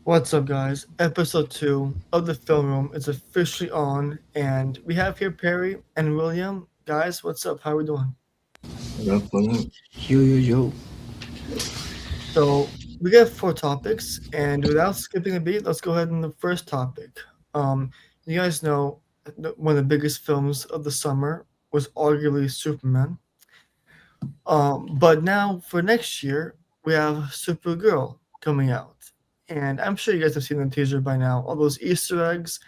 What's up, guys? Episode 2 of the Film Room is officially on, and we have here Perry and William. Guys, what's up? How are we doing? What up? Yo, yo, yo. So, we got four topics, and without skipping a beat, let's go ahead in the first topic. You guys know that one of the biggest films of the summer was arguably Superman. But now for next year, we have Supergirl coming out. And I'm sure you guys have seen the teaser by now, all those Easter eggs.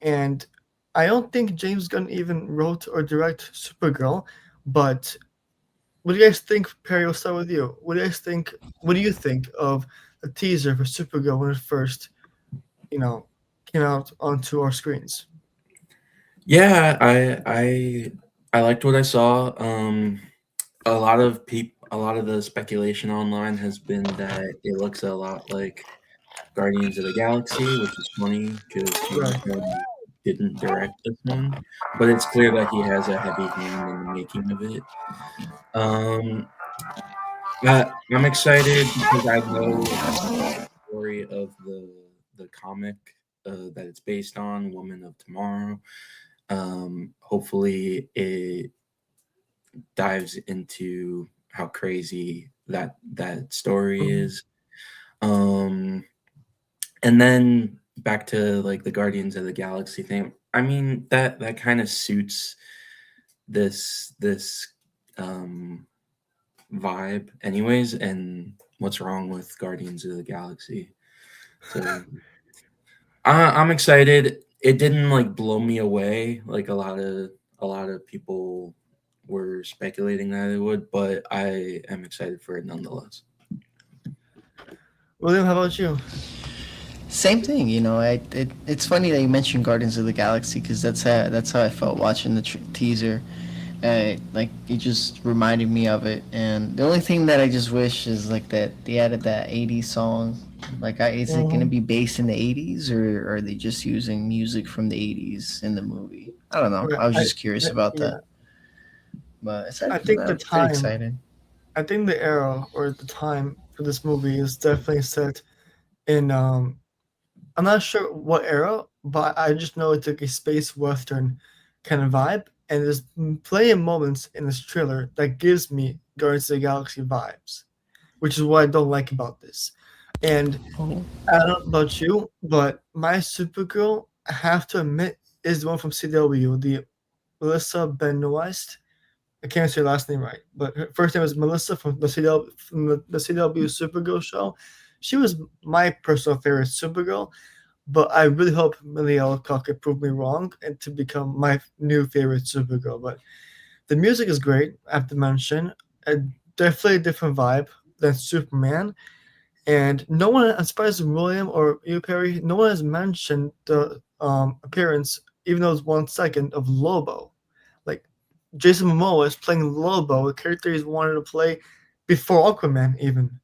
And I don't think James Gunn even wrote or direct Supergirl, but what do you guys think, Perry? We'll start with you. What do you guys think? What do you think of the teaser for Supergirl when it first, you know, came out onto our screens? Yeah, I liked what I saw. A lot of the speculation online has been that it looks a lot like Guardians of the Galaxy, which is funny because James Right. Gunn didn't direct this one, but it's clear that he has a heavy hand in the making of it. Um, I'm excited because I know the story of the comic that it's based on, Woman of Tomorrow. Hopefully, it dives into how crazy that story Mhm. is. Um, and then back to like the Guardians of the Galaxy thing. I mean that kind of suits this um, vibe, anyways. And what's wrong with Guardians of the Galaxy? So I'm excited. It didn't like blow me away like a lot of people were speculating that it would, but I am excited for it nonetheless. William, how about you? Same thing, it's funny that you mentioned Guardians of the Galaxy because that's how I felt watching the teaser. Like it just reminded me of it, and the only thing that I just wish is like that they added that '80s song. Like, is it gonna Mhm. be based in the '80s, or are they just using music from the '80s in the movie? I don't know. Yeah, I was just curious about yeah, that. But aside I from think that, the I'm pretty time, excited. I think the era or the time for this movie is definitely set in I'm not sure what era, but I just know it's like a space western kind of vibe, and there's plenty of moments in this trailer that gives me Guardians of the Galaxy vibes, which is what I don't like about this. And Oh, I don't know about you, but my Supergirl, I have to admit, is the one from CW, the Melissa Benoist. I can't say her last name right, but her first name is Melissa from the CW Supergirl show. She was my personal favorite Supergirl, but I really hope Millie Alcock could prove me wrong and to become my new favorite Supergirl. But the music is great, I have to mention. A definitely a different vibe than Superman. And no one, as far as William or you, Perry, no one has mentioned the appearance, even though it's 1 second, of Lobo. Like, Jason Momoa is playing Lobo, a character he's wanted to play before Aquaman, even.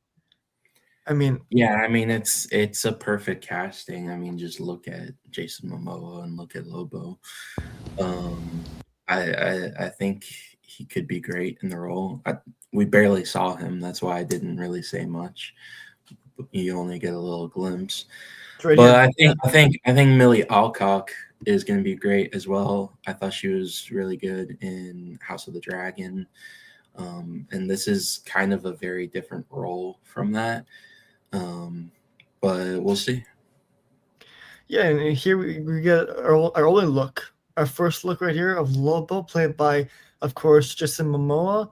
I mean, Yeah, I mean it's a perfect casting. I mean, just look at Jason Momoa and look at Lobo. Um, I think he could be great in the role. We barely saw him. That's why I didn't really say much. You only get a little glimpse. it's right But here. Yeah. I think Millie Alcock is going to be great as well. I thought she was really good in House of the Dragon, and this is kind of a very different role from that. Um, but we'll see. Yeah, and here we get our only look. Our first look right here of Lobo, played by, of course, Jason Momoa.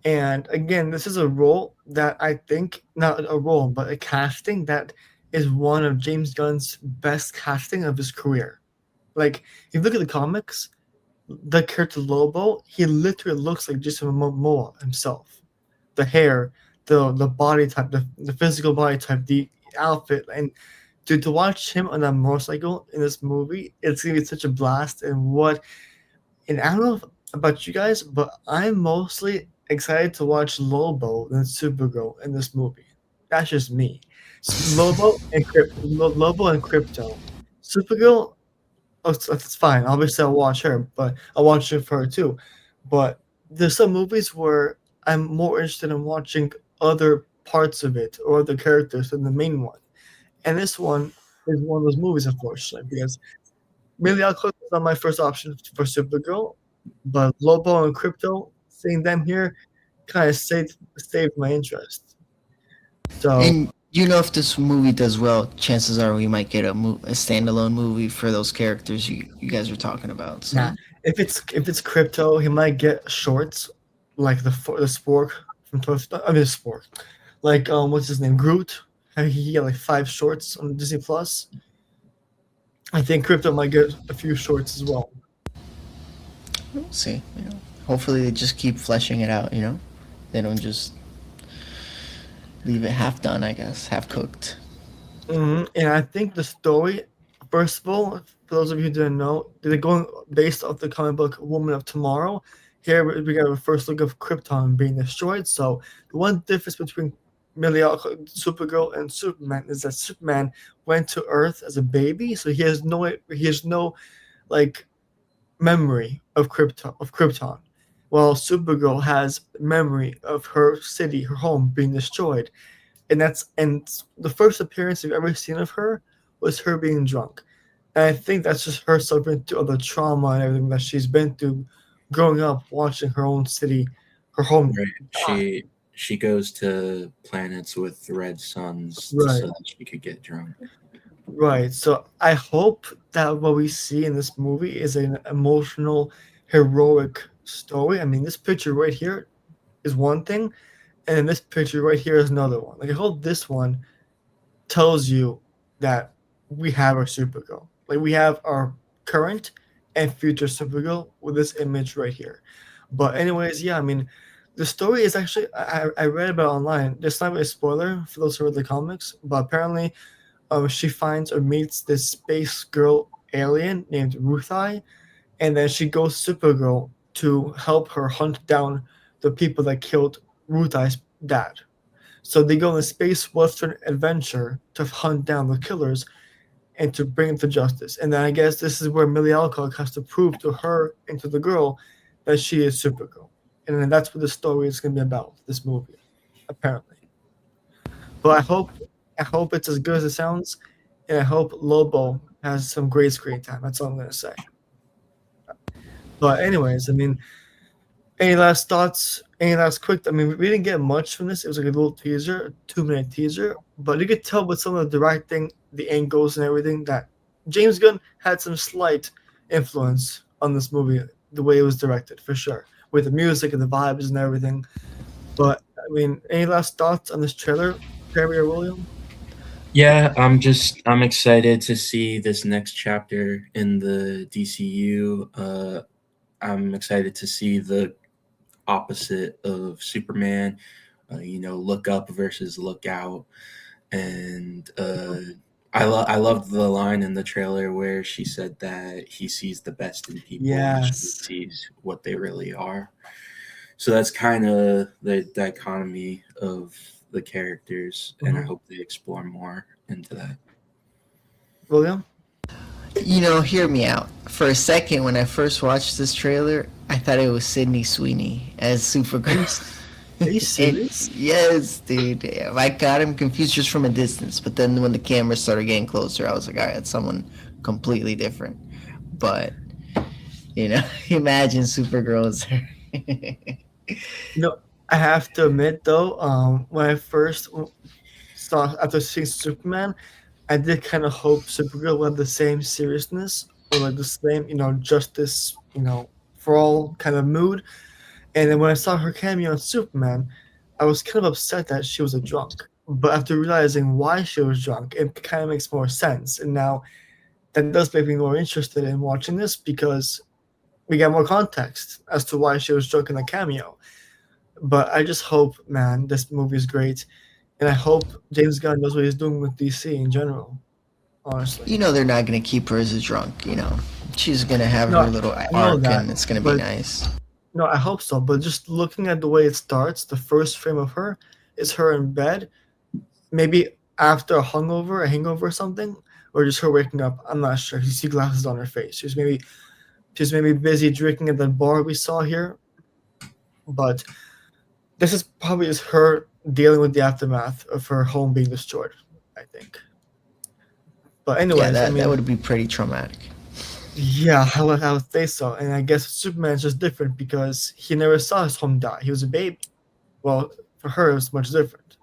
And again, this is a role that I think, not a role, but a casting that is one of James Gunn's best casting of his career. Like, if you look at the comics, the character Lobo, he literally looks like Jason Momoa himself. The hair, the body type, the physical body type, the outfit, and to watch him on a motorcycle in this movie, it's gonna be such a blast. And I don't know about you guys, but I'm mostly excited to watch Lobo than Supergirl in this movie. That's just me. Lobo and Crypto. Supergirl, oh, it's fine. Obviously, I'll watch her, but I'll watch it for her too. But there's some movies where I'm more interested in watching other parts of it or the characters than the main one. And this one is one of those movies, unfortunately, because Millie Alcock was not my first option for Supergirl, but Lobo and Crypto, seeing them here, kind of saved my interest. So And you know, if this movie does well, chances are we might get a standalone movie for those characters you guys were talking about. So nah, if it's Crypto, he might get shorts like the Spork from Toy Story. I mean Spork, like what's his name, Groot. He got like 5 shorts on Disney Plus. I think Crypto might get a few shorts as well. we'll see. Hopefully they just keep fleshing it out. They don't just leave it half done. I guess half cooked. And I think the story, first of all, for those of you who didn't know, they're going based off the comic book Woman of Tomorrow. Here we got a first look of Krypton being destroyed. So the one difference between Supergirl and Superman is that Superman went to Earth as a baby, so he has no like memory of Krypton, while Supergirl has memory of her city, her home being destroyed, and the first appearance you've ever seen of her was her being drunk, and I think that's just her suffering through all the trauma and everything that she's been through, growing up watching her own city, her home Right. die. She goes to planets with red suns Right. so that she could get drunk. Right. So I hope that what we see in this movie is an emotional, heroic story. I mean, this picture right here is one thing, and then this picture right here is another one. Like I hope this one tells you that we have our Supergirl. Like we have our current and future Supergirl with this image right here. But anyways, yeah, I mean, the story is actually I read about it online. It's not really a spoiler for those who read the comics, but apparently she finds or meets this space girl alien named Ruthai, and then she goes Supergirl to help her hunt down the people that killed Ruthai's dad. So they go on a space western adventure to hunt down the killers and to bring them to justice. And then I guess this is where Millie Alcock has to prove to her and to the girl that she is Supergirl. And then that's what the story is going to be about, this movie, apparently. But I hope it's as good as it sounds, and I hope Lobo has some great screen time. That's all I'm gonna say. But anyways, I mean, any last thoughts? Any last quick? I mean, we didn't get much from this. It was like a little teaser, a 2-minute teaser, but you could tell with some of the directing, the angles and everything that James Gunn had some slight influence on this movie, the way it was directed, for sure, with the music and the vibes and everything. But I mean, any last thoughts on this trailer, Perry or William? Yeah, I'm excited to see this next chapter in the DCU. I'm excited to see the opposite of Superman. Look up versus look out, and I loved the line in the trailer where she said that he sees the best in people and she Yes. sees what they really are. So that's kind of the dichotomy of the characters, and I Mhm. hope they explore more into that. William? Hear me out. For a second, when I first watched this trailer, I thought it was Sydney Sweeney as Supergirl. Are you serious? Yes, dude. I got him confused just from a distance, but then when the camera started getting closer, I was like, all right, it's someone completely different. But, imagine Supergirl is her. I have to admit though, when I first saw after seeing Superman, I did kind of hope Supergirl would have the same seriousness or like the same, justice, for all kind of mood. And then when I saw her cameo on Superman, I was kind of upset that she was a drunk. But after realizing why she was drunk, it kind of makes more sense. And now that does make me more interested in watching this because we get more context as to why she was drunk in the cameo. But I just hope, man, this movie is great, and I hope James Gunn knows what he's doing with DC in general. Honestly, They're not going to keep her as a drunk, She's going to have No, her little I know arc, that, and it's going to be but nice. no, I hope so. But just looking at the way it starts, the first frame of her is her in bed, maybe after a hangover or something, or just her waking up. I'm not sure. You see glasses on her face. She's maybe busy drinking at the bar we saw here, but this is probably just her dealing with the aftermath of her home being destroyed, I think. But Yeah, anyways, I that mean, would be pretty traumatic. yeah, I would say so. And I guess Superman's just different because he never saw his home die. He was a baby. Well, for her, it was much different.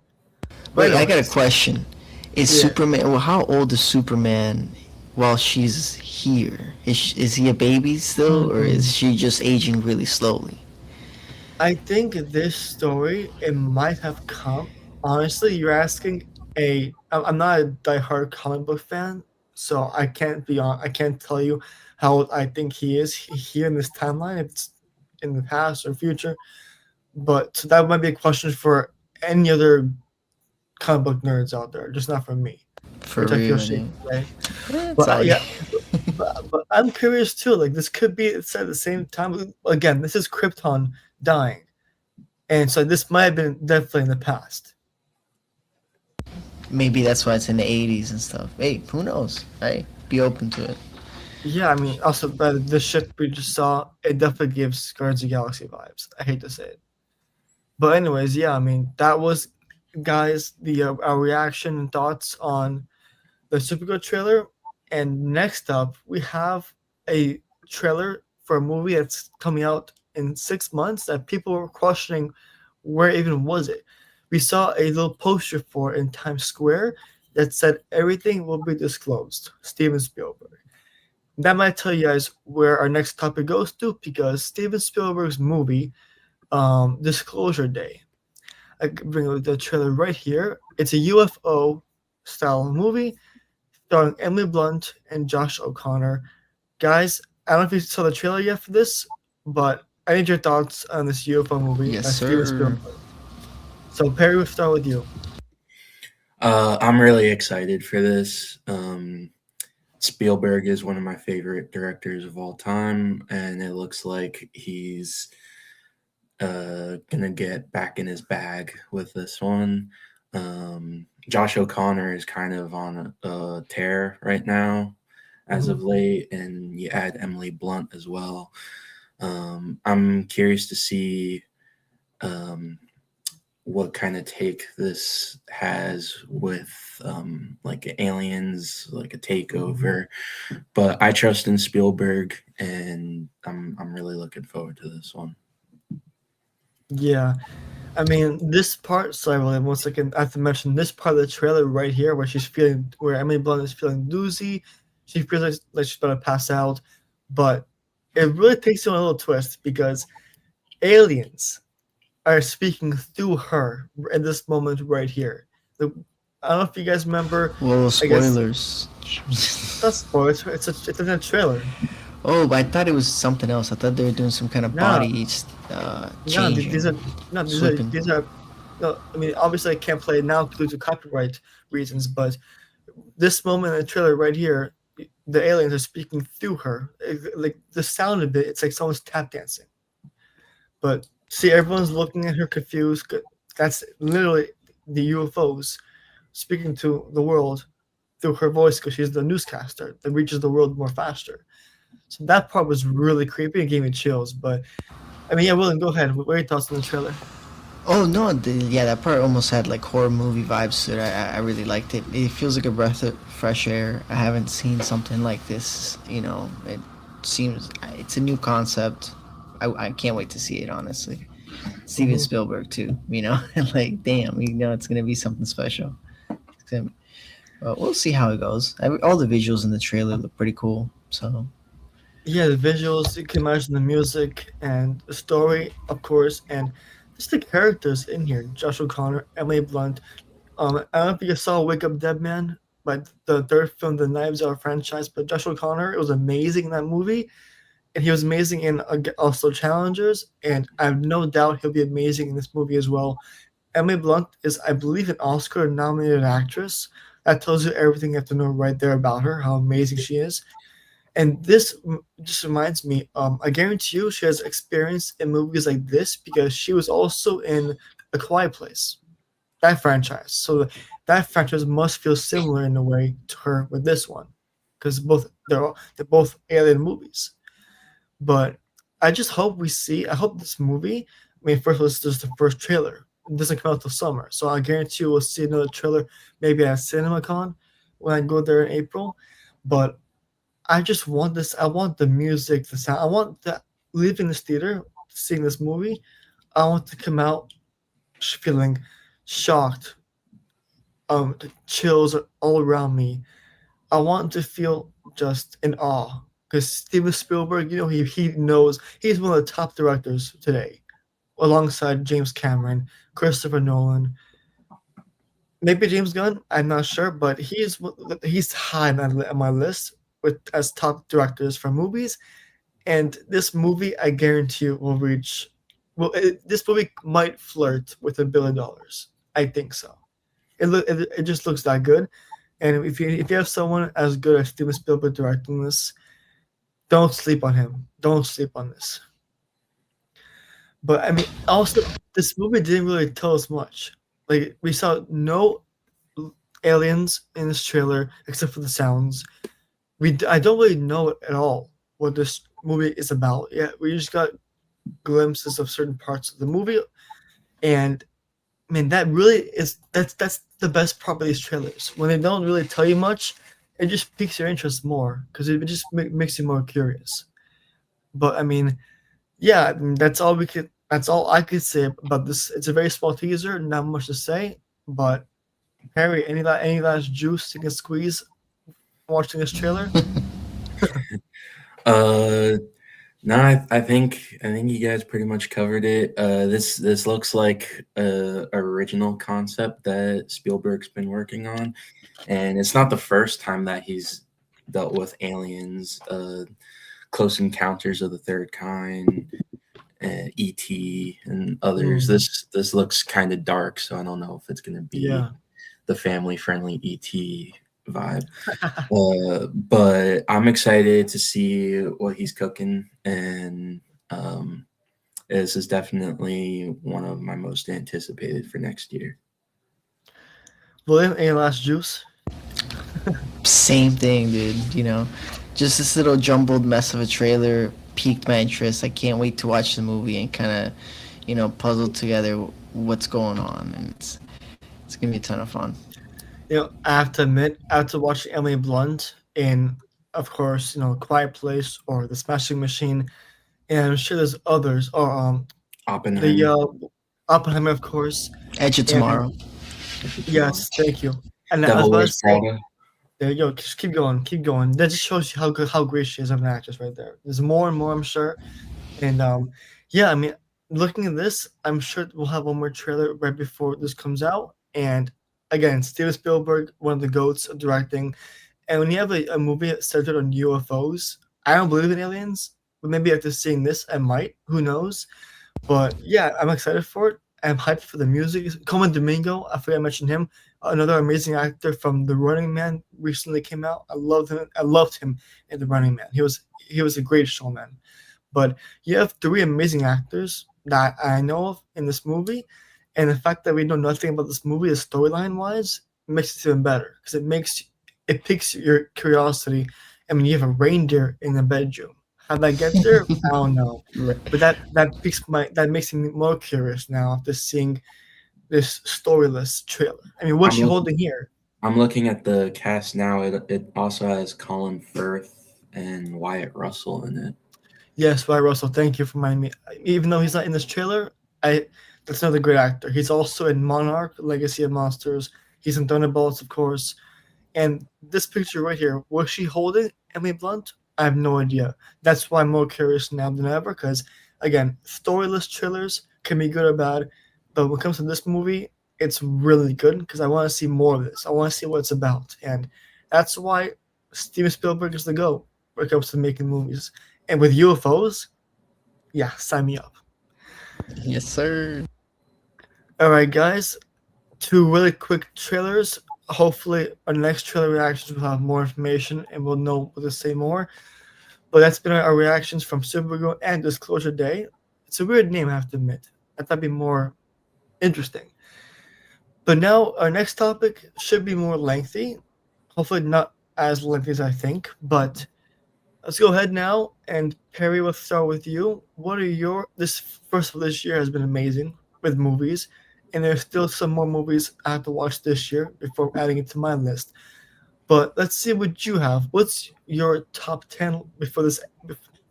But Wait, I got a anyways, question. Is yeah, Superman? Well, how old is Superman while she's here? Is he a baby still, or is mm, she just aging really slowly? I think this story it might have come. Honestly, you're asking a. I'm not a diehard comic book fan, so I can't be on. I can't tell you how old I think he is here in this timeline. If it's in the past or future, but so that might be a question for any other comic book nerds out there, just not from me, For which I feel real, shame dude. to say. It's But all yeah, good. but I'm curious too. Like this could be it's at the same time. Again, this is Krypton dying, and so this might have been definitely in the past. Maybe that's why it's in the 80s and stuff. Hey, who knows? Hey, be open to it. Yeah, I mean, also by the ship we just saw, it definitely gives Guardians of the Galaxy vibes. I hate to say it, but anyways, yeah, I mean that was guys the our reaction and thoughts on the Supergirl trailer. And next up, we have a trailer for a movie that's coming out in 6 months that people were questioning where even was it. We saw a little poster for it in Times Square that said everything will be disclosed. Steven Spielberg. That might tell you guys where our next topic goes to because Steven Spielberg's movie, Disclosure Day. I can bring the trailer right here. It's a UFO style movie starring Emily Blunt and Josh O'Connor. Guys, I don't know if you saw the trailer yet for this, but I need your thoughts on this UFO movie Yes, by Steven sir. Spielberg. So Perry, we'll start with you. I'm really excited for this. Spielberg is one of my favorite directors of all time, and it looks like he's gonna get back in his bag with this one. Josh O'Connor is kind of on a tear right now, as Mhm. of late, and you add Emily Blunt as well. I'm curious to see um, what kind of take this has with like aliens, like a takeover. But I trust in Spielberg, and I'm really looking forward to this one. Yeah, I mean this part. Sorry, William. One second. I have to mention this part of the trailer right here, where where Emily Blunt is feeling doozy. She feels like she's about to pass out, but it really takes you on a little twist because aliens are speaking through her in this moment right here. The, I don't know if you guys remember. Whoa, I guess spoilers. it's not spoilers. It's in a trailer. Oh, but I thought it was something else. I thought they were doing some kind of No, body no, these are changing, no, slipping. these are. No, I mean, obviously, I can't play it now due to copyright reasons. But this moment in the trailer right here, the aliens are speaking through her. Like the sound of it, it's like someone's tap dancing. But see, everyone's looking at her confused. That's literally the UFOs speaking to the world through her voice because she's the newscaster that reaches the world more faster. So that part was really creepy and gave me chills. But I mean, yeah, William, go ahead. What are your thoughts on the trailer? Oh no, yeah, that part almost had like horror movie vibes to it. I really liked it. It feels like a breath of fresh air. I haven't seen something like this. It seems it's a new concept. I can't wait to see it. Honestly, Steven Mhm. Spielberg too. Like damn, it's gonna be something special. It's gonna be, well, we'll see how it goes. All the visuals in the trailer look pretty cool. So Yeah, the visuals, you can imagine the music and the story, of course, and just the characters in here. Josh O'Connor, Emily Blunt. I don't know if you guys saw Wake Up Dead Man, but the third film, the Knives Out franchise. But Josh O'Connor, it was amazing in that movie, and he was amazing in also Challengers, and I have no doubt he'll be amazing in this movie as well. Emily Blunt is, I believe, an Oscar-nominated actress. That tells you everything you have to know right there about her, how amazing she is. And this just reminds me, I guarantee you she has experience in movies like this because she was also in A Quiet Place, that franchise. So that franchise must feel similar in a way to her with this one, because they're both alien movies. But I just hope we see. I hope this movie. I mean, first of all, this is the first trailer. It doesn't come out till summer, so I guarantee you we'll see another trailer maybe at CinemaCon, when I go there in April. But I just want this. I want the music, the sound. I want the leaving this theater, seeing this movie. I want to come out feeling shocked, the chills are all around me. I want to feel just in awe because Steven Spielberg, he knows he's one of the top directors today, alongside James Cameron, Christopher Nolan, maybe James Gunn. I'm not sure, but he's high on my list with as top directors for movies. And this movie, I guarantee you, will reach. Well, this movie might flirt with $1 billion. I think so. It just looks that good. And if you have someone as good as Steven Spielberg directing this, don't sleep on him. Don't sleep on this. But I mean, also this movie didn't really tell us much. Like we saw no aliens in this trailer except for the sounds. I don't really know at all what this movie is about. Yeah, we just got glimpses of certain parts of the movie, and I mean that really is that's the best part of these trailers. When they don't really tell you much, it just piques your interest more because it just makes you more curious. But I mean, yeah, I mean, that's all we could. That's all I could say about this. It's a very small teaser, not much to say. But Harry, any last juice you can squeeze watching this trailer? Uh, no, I think you guys pretty much covered it. This looks like a original concept that Spielberg's been working on, and it's not the first time that he's dealt with aliens. Close Encounters of the Third Kind, E.T., and others. Mm, This looks kind of dark, so I don't know if it's gonna be yeah. the family friendly E.T. vibe. But I'm excited to see what he's cooking, and this is definitely one of my most anticipated for next year. William, any last juice? Same thing, dude. Just this little jumbled mess of a trailer piqued my interest. I can't wait to watch the movie and kind of, puzzle together what's going on, and it's gonna be a ton of fun. I have to admit, after watching Emily Blunt in, of course, Quiet Place or The Smashing Machine, and I'm sure there's others, or the Oppenheimer, Oppenheimer, of course, Edge of and Tomorrow. yes, thank you. And I was Devil about to Wears say, Prada. there you go, just keep going, keep going. That just shows you how great she is as an actress, right there. There's more and more, I'm sure, and yeah, I mean, looking at this, I'm sure we'll have one more trailer right before this comes out, and again, Steven Spielberg, one of the goats of directing. And when you have a movie centered on UFOs, I don't believe in aliens, but maybe after seeing this, I might. Who knows? But yeah, I'm excited for it. I'm hyped for the music. Coleman Domingo, I forgot I mentioned him. Another amazing actor from The Running Man recently came out. I loved him. I loved him in The Running Man. He was a great showman. But you have three amazing actors that I know of in this movie, and the fact that we know nothing about this movie, storyline wise, makes it even better because it piques your curiosity. I mean, you have a reindeer in the bedroom. How did I get there? I don't know, Right. but that makes me more curious now after seeing this storyless trailer. I mean, what's I'm she look, holding here? I'm looking at the cast now. It also has Colin Firth and Wyatt Russell in it. Yes, Wyatt Russell. Thank you for reminding me. Even though he's not in this trailer, I that's another great actor. He's also in Monarch: Legacy of Monsters. He's in Thunderbolts, of course. And this picture right here, was she holding Emily Blunt? I have no idea. That's why I'm more curious now than ever. Because again, storyless trailers can be good or bad, but when it comes to this movie, it's really good because I want to see more of this. I want to see what it's about, and that's why Steven Spielberg is the go when it comes to making movies. And with UFOs, yeah, sign me up. Yes, sir. All right, guys, two really quick trailers. Hopefully, our next trailer reactions will have more information and we'll know what to say more. But that's been our reactions from Supergirl and Disclosure Day. It's a weird name, I have to admit. I thought it'd be more interesting. But now, our next topic should be more lengthy. Hopefully, not as lengthy as I think. But let's go ahead now. And Perry, let's start with you. What are your. This first of this year has been amazing with movies. And there's still some more movies I have to watch this year before adding it to my list. But let's see what you have. What's your top 10 before this?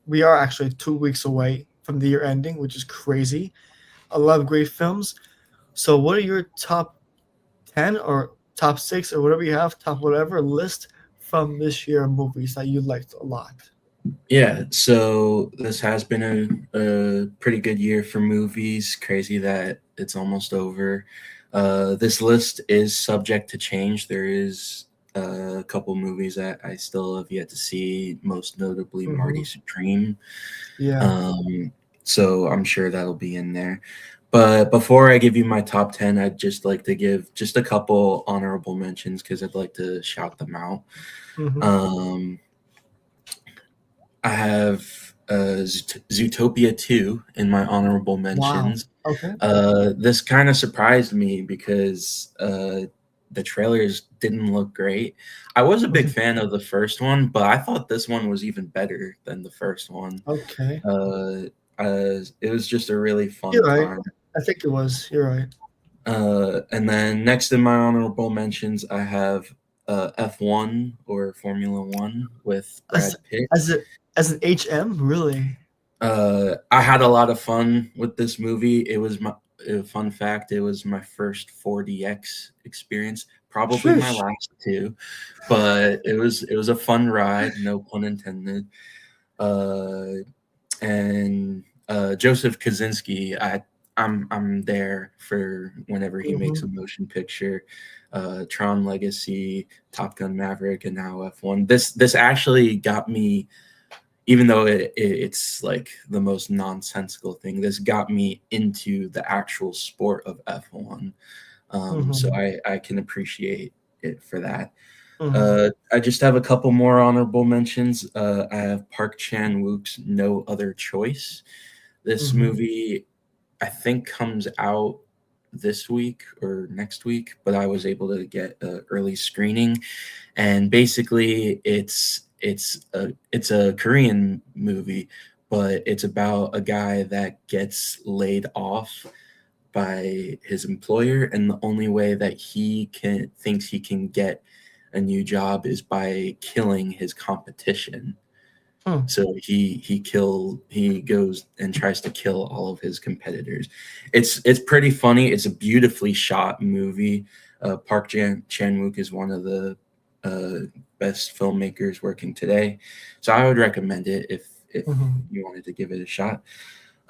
We are actually 2 weeks away from the year ending, which is crazy. A lot of great films. So, what are your top 10 or top six or whatever you have, top whatever list from this year movies that you liked a lot? Yeah, so this has been a pretty good year for movies. Crazy that it's almost over. This list is subject to change. There is a couple movies that I still have yet to see, most notably Marty Hmm. Supreme. Yeah. Um, so I'm sure that'll be in there. But before I give you my top 10, I'd just like to give just a couple honorable mentions because I'd like to shout them out. Hmm. Um, I have Zootopia 2 in my honorable Wow. mentions. Okay. This kind of surprised me because the trailers didn't look great. I was a big Mhm. fan of the first one, but I thought this one was even better than the first one. Okay. Uh, it was just a really fun You're right. time. I think it was. You're right. And then next in my honorable mentions, I have F1 or Formula One with As Brad Pitt. as a as an HM, really. I had a lot of fun with this movie. It was my fun fact. It was my first 4DX experience, probably my Shush. last two, but it was a fun ride. No pun intended. Uh, and Joseph Kaczynski, I'm there for whenever he makes a Hmm. motion picture. Tron Legacy, Top Gun Maverick, and now F1. This actually got me, even though it's like the most nonsensical thing, this got me into the actual sport of F1. So Hmm. I can appreciate it for that. Hmm. I just have a couple more honorable mentions. I have Park Chan Wook's No Other Choice. This Hmm. movie, I think, comes out this week or next week, but I was able to get an early screening, and basically it's a Korean movie, but it's about a guy that gets laid off by his employer, and the only way that he can get a new job is by killing his competition. Hmm. So he goes and tries to kill all of his competitors. It's pretty funny. It's a beautifully shot movie. Park Chan Wook is one of the uh, best filmmakers working today, so I would recommend it if Hmm. you wanted to give it a shot.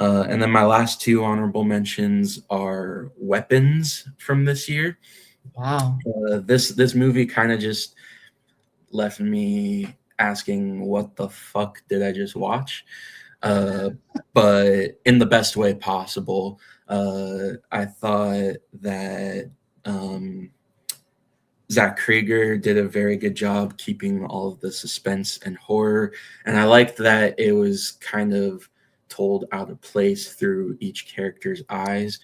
And then my last two honorable mentions are Weapons from this year. Wow. This movie kind of just left me asking, what the fuck did I just watch? Uh, but in the best way possible. I thought that um, Zach Krieger did a very good job keeping all of the suspense and horror, and I liked that it was kind of told out of place through each character's eyes.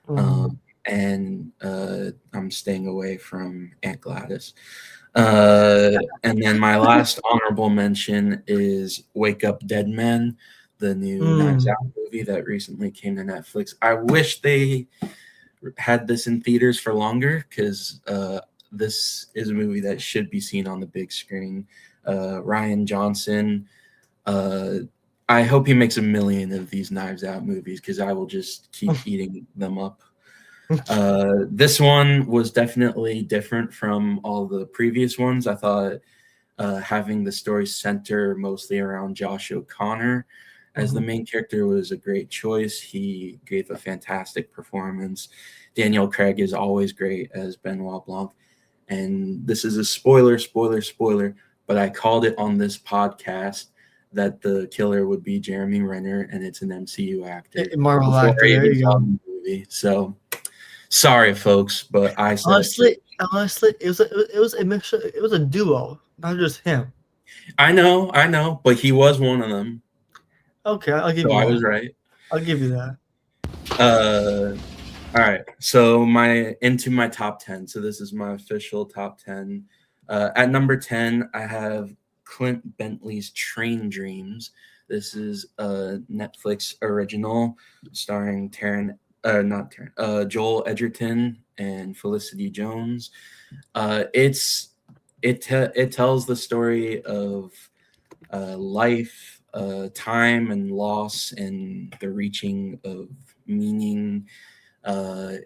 Hmm. And I'm staying away from Aunt Gladys. And then my last honorable mention is Wake Up Dead Man, the new Knives Out Mm. movie that recently came to Netflix. I wish they had this in theaters for longer because this is a movie that should be seen on the big screen. Ryan Johnson. Uh, I hope he makes a million of these Knives Out movies because I will just keep eating them up. This one was definitely different from all the previous ones. I thought having the story center mostly around Josh O'Connor as the Mhm. main character was a great choice. He gave a fantastic performance. Daniel Craig is always great as Benoit Blanc. And this is a spoiler, but I called it on this podcast that the killer would be Jeremy Renner, and it's an MCU actor Marvel before actor. I There even you saw go. the movie. So sorry, folks, but I said it first. Honestly, it was a mixture. It was a duo, not just him. I know, but he was one of them. Okay, I'll give So you I that. was right. I'll give you that. Uh, all right. So my top 10. So this is my official top 10. At number 10, I have Clint Bentley's Train Dreams. This is a Netflix original starring Joel Edgerton and Felicity Jones. It's it tells the story of life, time and loss, and the reaching of meaning. Uh,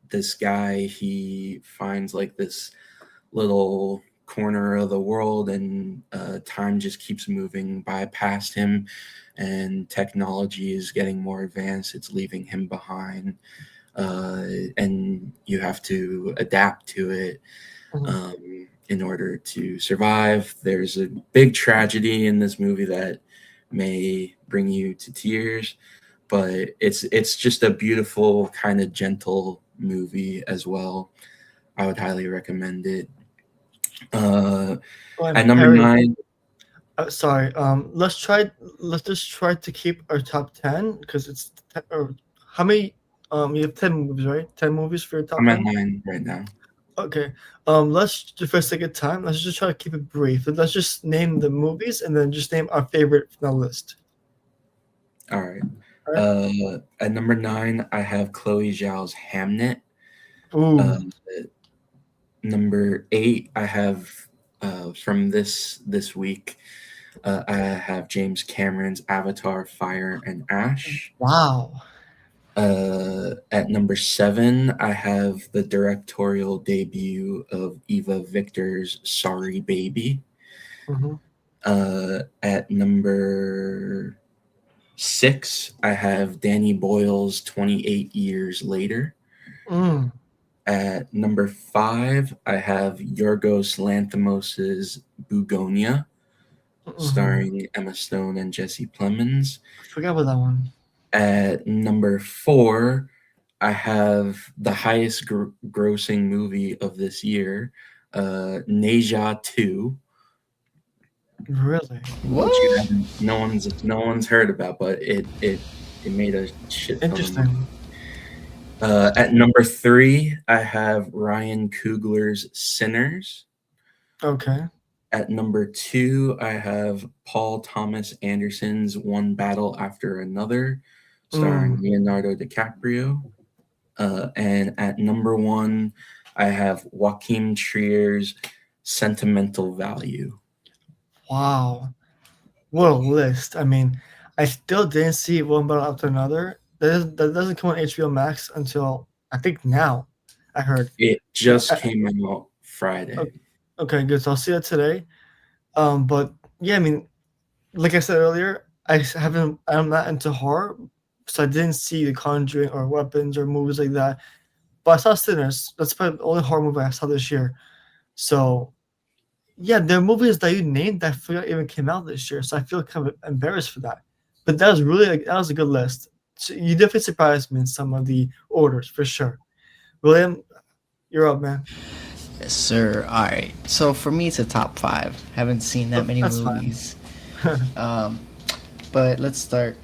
this guy, he finds like this little corner of the world, and time just keeps moving by past him, and technology is getting more advanced. It's leaving him behind, and you have to adapt to it in order to survive. There's a big tragedy in this movie that may bring you to tears, but it's just a beautiful, kind of gentle movie as well. I would highly recommend it. Oh, and At number Perry, 9, sorry. Let's just try to keep our top 10 because it's or how many? You have 10 movies, right? 10 movies for your top I'm at 10. 9 right now. Okay. Let's just for the sake of time, let's just try to keep it brief. Let's just name the movies and then just name our favorite from the list. All right. All right. At number 9, I have Chloe Zhao's Hamnet. Ooh. Number 8, I have from this week. I have James Cameron's Avatar: Fire and Ash. Wow. At number 7, I have the directorial debut of Eva Victor's Sorry Baby. At number 6, I have Danny Boyle's 28 Years Later. At number 5, I have Yorgos Lanthimos' Bugonia, starring Emma Stone and Jesse Plemons. I forgot about that one. At number 4, I have the highest grossing movie of this year, Neja 2. Really? What? Which no one's heard about, but it made a shit ton of money. Interesting. At number 3, I have Ryan Coogler's Sinners. Okay. At number 2, I have Paul Thomas Anderson's One Battle After Another, starring Leonardo DiCaprio. And at number 1, I have Joaquin Trier's Sentimental Value. Wow. What a list. I mean, I still didn't see One Battle After Another. That doesn't come on HBO Max until I think now. I heard it just came out Friday. Okay, good. So I'll see that today. But yeah, I mean, like I said earlier, I'm not into horror, so I didn't see The Conjuring or Weapons or movies like that. But I saw Sinners. That's probably the only horror movie I saw this year. So yeah, there are movies that you named that I forgot even came out this year. So I feel kind of embarrassed for that. But that was a good list. So you definitely surprised me in some of the orders for sure. William, you're up, man. Yes, sir. All right. So for me, it's a top 5. Haven't seen that many movies. But let's start.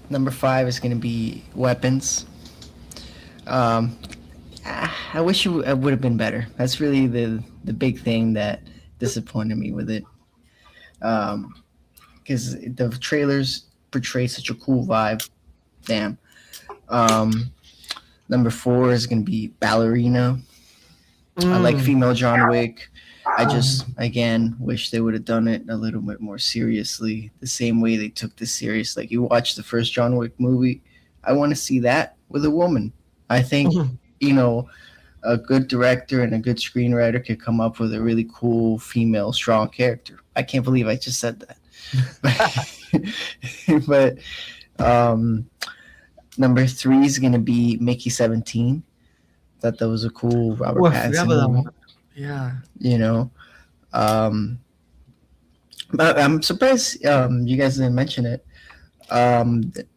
Number 5 is going to be Weapons. I wish it would have been better. That's really the big thing that disappointed me with it. Because the trailers portray such a cool vibe. Damn. Number 4 is going to be Ballerina. I like female John Wick. I just, again, wish they would have done it a little bit more seriously, the same way they took this serious. Like, you watch the first John Wick movie, I want to see that with a woman. I think, a good director and a good screenwriter could come up with a really cool female strong character. I can't believe I just said that. But number 3 is going to be Mickey 17. Thought that was a cool Robert Pattinson movie. Yeah. But I'm surprised you guys didn't mention it. And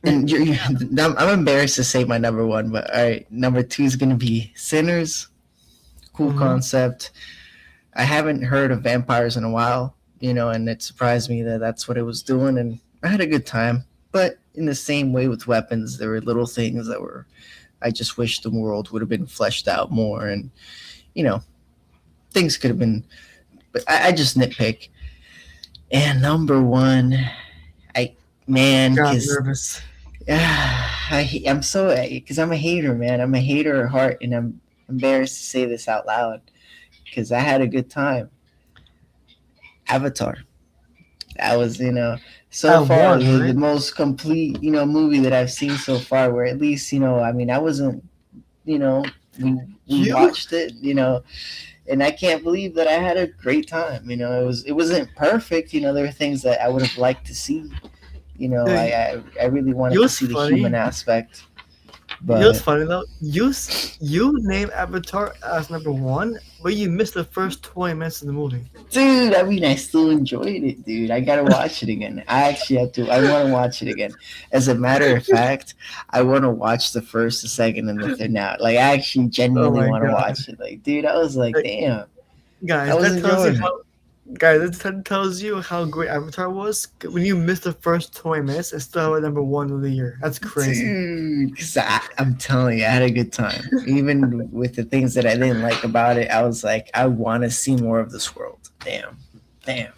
I'm embarrassed to say my number 1, but all right, number 2 is going to be Sinners. Cool concept. I haven't heard of vampires in a while, and it surprised me that that's what it was doing, and I had a good time. But in the same way with Weapons, there were little things that I just wish the world would have been fleshed out more, and things could have been, but I just nitpick. And number 1, nervous. I'm so, because I'm a hater, man. I'm a hater at heart, and I'm embarrassed to say this out loud because I had a good time. Avatar. That was, so At far one, the right? most complete, movie that I've seen so far. Where at least, I mean, I wasn't, you know, we You watched it, and I can't believe that I had a great time. It wasn't perfect. There were things that I would have liked to see. you I really wanted to was see the human funny. aspect, You know what's but funny though? You name Avatar as number one, but you missed the first 20 minutes of the movie. dude, I mean, I still enjoyed it, dude. I gotta watch it again. I actually have to. I want to watch it again. As a matter of fact, I want to watch the first, the second, and the third now. Like, I actually Oh genuinely my want to god, watch it. Like, dude, I was like, like, damn, I guys, was that tells you enjoying it. how guys that tells you how great Avatar was when you missed the first 20 minutes and still have it number one of the year. That's crazy. Dude, because I'm telling you, I had a good time. Even with the things that I didn't like about it, I was like, I want to see more of this world. Damn. Damn.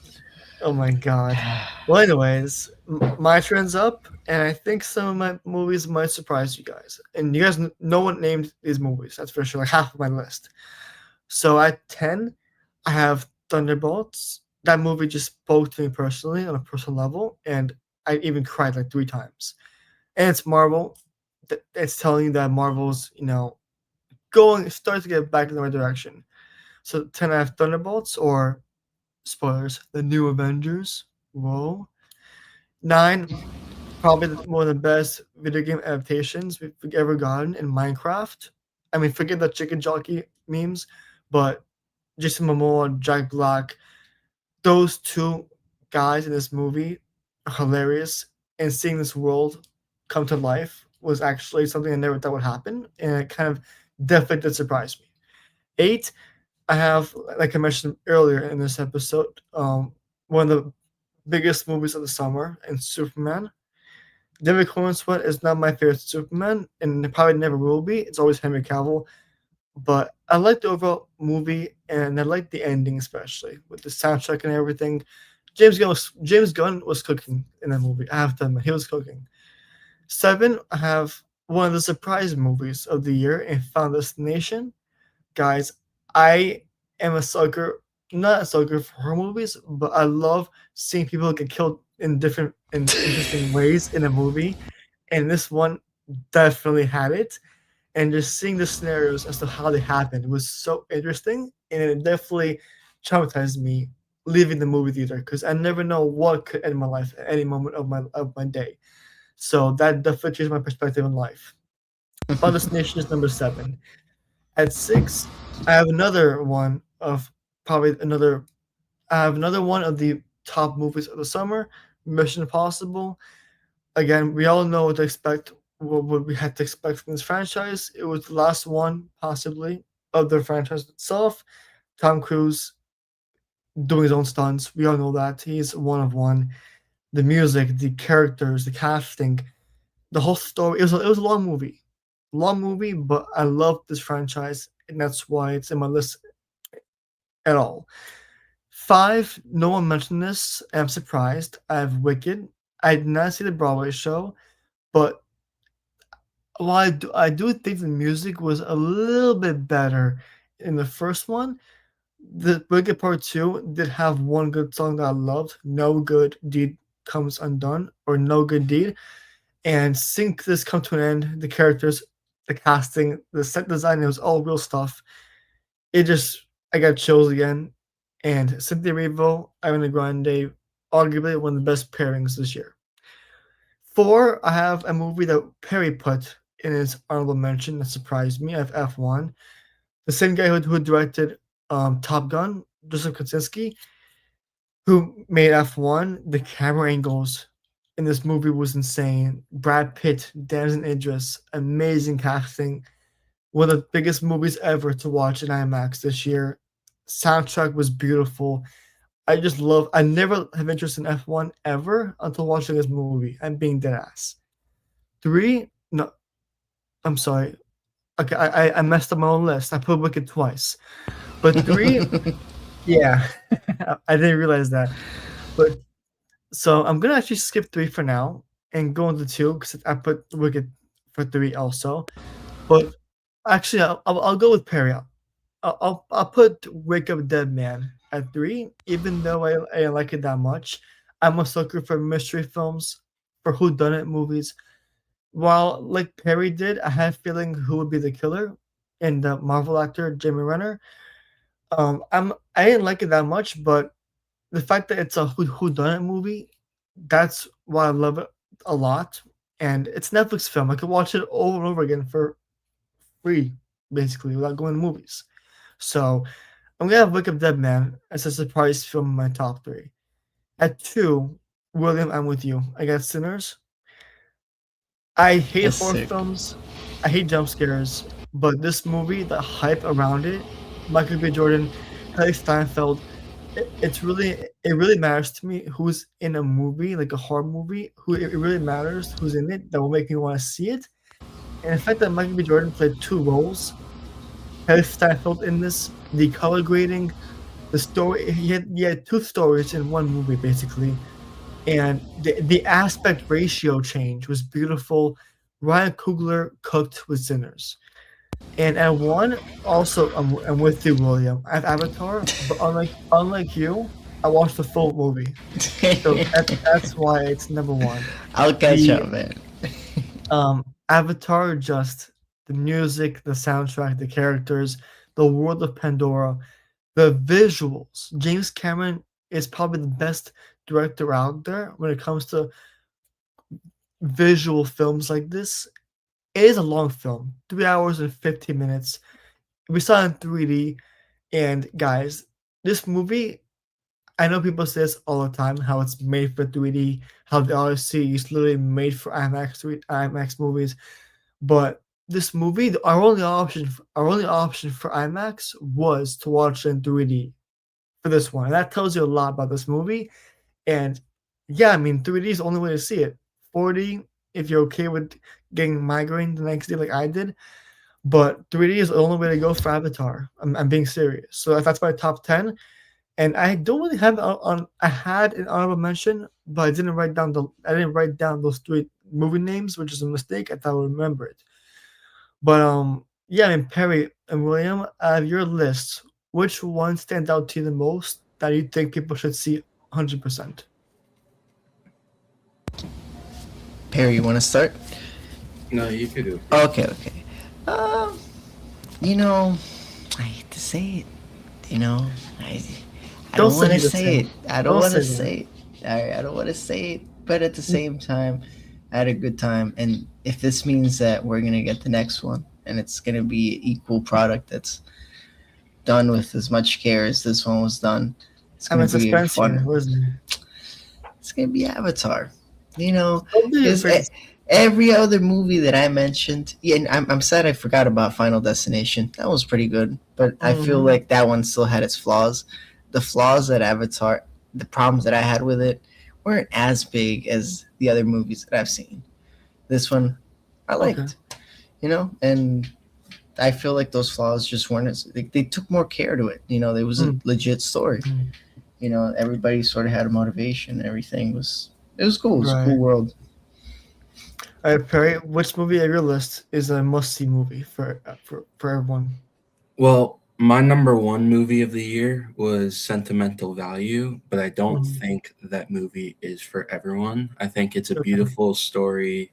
Oh my god. Well, anyways, my turn's up, and I think some of my movies might surprise you guys. And you guys, no one named these movies. That's for sure. Like half of my list. So at 10, I have Thunderbolts. That movie just spoke to me personally on a personal level, and I even cried like 3 times. And it's Marvel. It's telling you that Marvel's, starting to get back in the right direction. So 10, I have Thunderbolts, or spoilers, the new Avengers. Whoa. 9, probably one of the best video game adaptations we've ever gotten in Minecraft. I mean, forget the chicken jockey memes, but Jason Momoa, Jack Black, those two guys in this movie are hilarious. And seeing this world come to life was actually something I never thought would happen, and it kind of definitely did surprise me. 8, I have, like I mentioned earlier in this episode, one of the biggest movies of the summer, and Superman. David Cornsweet is not my favorite Superman, and it probably never will be. It's always Henry Cavill. But I like the overall movie, and I like the ending, especially with the soundtrack and everything. James Gunn was cooking in that movie. I have to admit, he was cooking. 7, I have one of the surprise movies of the year in Final Destination. Guys, I am a sucker, not a sucker for horror movies, but I love seeing people get killed in different and interesting ways in a movie. And this one definitely had it. And just seeing the scenarios as to how they happened was so interesting, and it definitely traumatized me leaving the movie theater because I never know what could end my life at any moment of my day. So that definitely changed my perspective in life. Final Destination is number 7. At 6, I have another one of probably another I have another one of the top movies of the summer, Mission Impossible. Again, we all know what to expect, what we had to expect from this franchise. It was the last one, possibly, of the franchise itself. Tom Cruise doing his own stunts. We all know that. He's one of one. The music, the characters, the casting, the whole story. It was a long movie. Long movie, but I love this franchise, and that's why it's in my list at all. 5, no one mentioned this, and I'm surprised. I have Wicked. I did not see the Broadway show, but while I do think the music was a little bit better in the first one, the Wicked Part 2 did have one good song that I loved, "No Good Deed Comes Undone," or "No Good Deed," and seeing this come to an end, the characters, the casting, the set design, it was all real stuff. It just I got chills again, and Cynthia Erivo, Ariana Grande, arguably one of the best pairings this year. 4, I have a movie that Perry put in his honorable mention that surprised me. I have F1. The same guy who directed Top Gun, Joseph Kosinski, who made F1. The camera angles in this movie was insane. Brad Pitt, Damson Idris, amazing casting. One of the biggest movies ever to watch in IMAX this year. Soundtrack was beautiful. I never have interest in F1 ever until watching this movie. I'm being dead ass. 3, no, I'm sorry. Okay, I messed up my own list. I put Wicked twice. But 3, yeah, I didn't realize that. But so I'm gonna actually skip 3 for now and go into 2 because I put Wicked for 3 also. But actually, I'll go with Perry. I'll put Wake Up Dead Man at 3, even though I didn't like it that much. I'm a sucker for mystery films, for whodunit movies. While like Perry did, I had a feeling who would be the killer, and the Marvel actor Jeremy Renner. I didn't like it that much, but the fact that it's a whodunit movie, that's why I love it a lot. And it's a Netflix film. I could watch it over and over again for free, basically, without going to movies. So I'm gonna have Wake Up Dead Man as a surprise film in my top 3. At 2, William, I'm with you. I got Sinners. I hate That's horror sick. films. I hate jump scares, but this movie, the hype around it, Michael B. Jordan, Haley Steinfeld, it really matters to me who's in a movie, like a horror movie, who it really matters who's in it that will make me want to see it. And the fact that Michael B. Jordan played 2 roles, Haley Steinfeld in this, the color grading, the story, he had 2 stories in one movie basically, and the aspect ratio change was beautiful. Ryan Coogler cooked with Sinners. And at 1, also, I'm with you, William. I have Avatar, but unlike you, I watched the full movie. So that's why it's number 1. I'll catch The up, man. Avatar, just the music, the soundtrack, the characters, the world of Pandora, the visuals. James Cameron is probably the best director out there when it comes to visual films like this. It is a long film, 3 hours and 15 minutes. We saw it in 3D, and guys, this movie, I know people say this all the time, how it's made for 3D, how the Odyssey is literally made for IMAX movies, but this movie, our only option for IMAX was to watch it in 3D for this one, and that tells you a lot about this movie. And yeah, I mean, 3D is the only way to see it. 4D, if you're okay with getting migraine the next day like I did, but 3D is the only way to go for Avatar. I'm being serious. So that's my top 10. And I don't really have it on. I had an honorable mention, but I didn't write down those 3 movie names, which is a mistake. I thought I would remember it. But yeah, I mean, Perry and William, out of your list, which one stands out to you the most that you think people should see 100%? Perry, you want to start? No, you could do. Okay, okay. Um, you know, I hate to say it. You know, I Don't don't say want to you to say say it. I don't Don't want say to that. say it. I don't want to say it. But at the same time, I had a good time. And if this means that we're gonna get the next one, and it's gonna be an equal product that's done with as much care as this one was done, it's I'm gonna in be suspense here. fun. What is it? It's gonna be Avatar. You know, Don't be because afraid. every other movie that I mentioned, yeah, and I'm sad I forgot about Final Destination. That was pretty good, but I feel Mhm. like that one still had its flaws. The flaws that Avatar, the problems that I had with it, weren't as big as the other movies that I've seen. This one, I Okay. liked, and I feel like those flaws just weren't as they took more care to it. There was a Mm. legit story. Mm. Everybody sort of had a motivation. Everything was it was cool. It was a cool Right. world. All right, Perry, which movie on your list is a must-see movie for everyone? Well, my number 1 movie of the year was Sentimental Value, but I don't Mhm. think that movie is for everyone. I think it's a Okay. beautiful story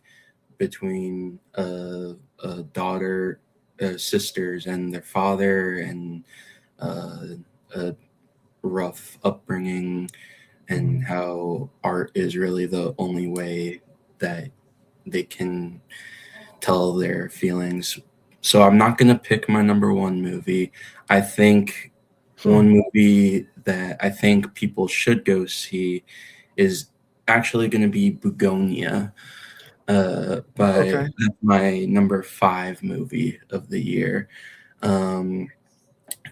between a daughter, sisters, and their father, and uh, a rough upbringing, and Mhm. how art is really the only way that they can tell their feelings. So I'm not going to pick my number 1 movie. I think Hmm. one movie that I think people should go see is actually going to be Begonia. By Okay. That's my number 5 movie of the year. Um,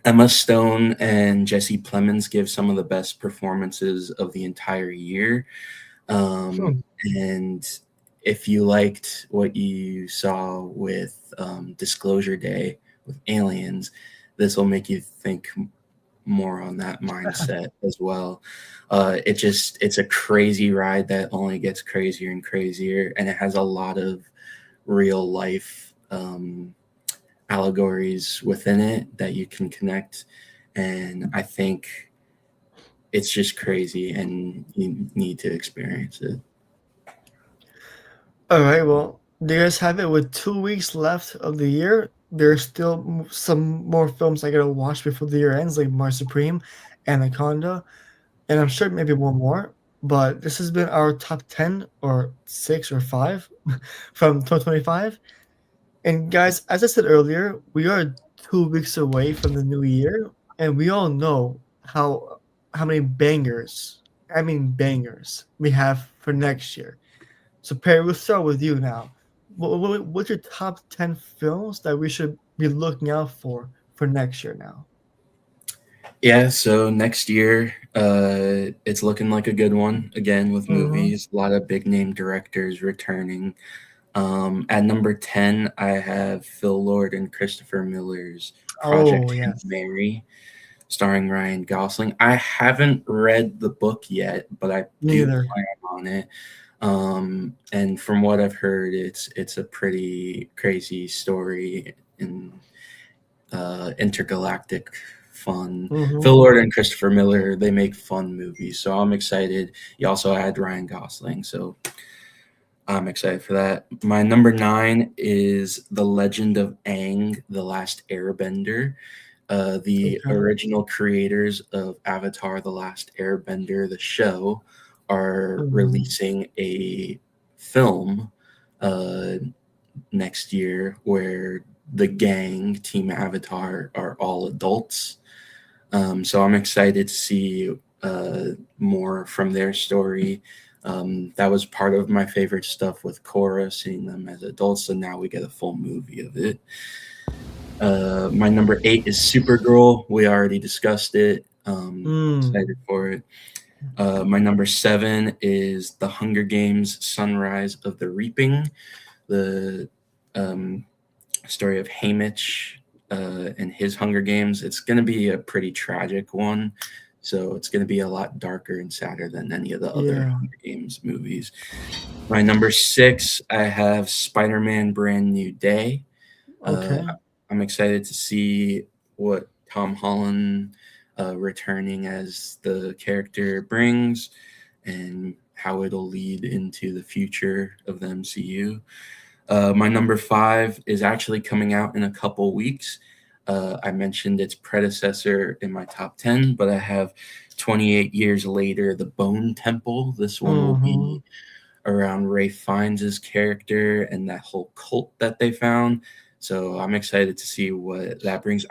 Emma Stone and Jesse Plemons give some of the best performances of the entire year. Hmm. And if you liked what you saw with Disclosure Day with aliens, this will make you think more on that mindset as well. It's a crazy ride that only gets crazier and crazier, and it has a lot of real life allegories within it that you can connect. And I think it's just crazy, and you need to experience it. All right, well, do you guys have it with 2 weeks left of the year? There's still some more films I gotta watch before the year ends, like Mars Supreme, Anaconda, and I'm sure maybe one more. But this has been our top 10 or 6 or 5 from 2025. And guys, as I said earlier, we are 2 weeks away from the new year, and we all know how many bangers, I mean bangers, we have for next year. So Perry, we'll start with you now. What's your top 10 films that we should be looking out for next year now? Yeah, so next year, it's looking like a good one again with Mm-hmm. movies. A lot of big name directors returning. At number 10, I have Phil Lord and Christopher Miller's Project Oh Hail yes. Mary, starring Ryan Gosling. I haven't read the book yet, but I do Neither. plan on it. And from what I've heard, it's a pretty crazy story and intergalactic fun. Phil Mm-hmm. Lord and Christopher Miller, they make fun movies, so I'm excited. You also had Ryan Gosling, so I'm excited for that. My number 9 is The Legend of Aang, The Last Airbender. The Okay. original creators of Avatar: The Last Airbender, the show, are Mm. releasing a film uh, next year where the gang, Team Avatar, are all adults. So I'm excited to see more from their story. That was part of my favorite stuff with Korra, seeing them as adults, and now we get a full movie of it. My number 8 is Supergirl. We already discussed it. Excited Mm. for it. My number 7 is The Hunger Games: Sunrise of the Reaping, the um, story of Haymitch and his Hunger Games. It's going to be a pretty tragic one. So it's going to be a lot darker and sadder than any of the other Yeah. Hunger Games movies. My number 6, I have Spider-Man: Brand New Day. Uh, Okay. I'm excited to see what Tom Holland returning as the character brings and how it'll lead into the future of the MCU. My number 5 is actually coming out in a couple weeks. I mentioned its predecessor in my top 10, but I have 28 Years Later, The Bone Temple. This one will Mm-hmm. be around Ray Fiennes' character and that whole cult that they found. So I'm excited to see what that brings.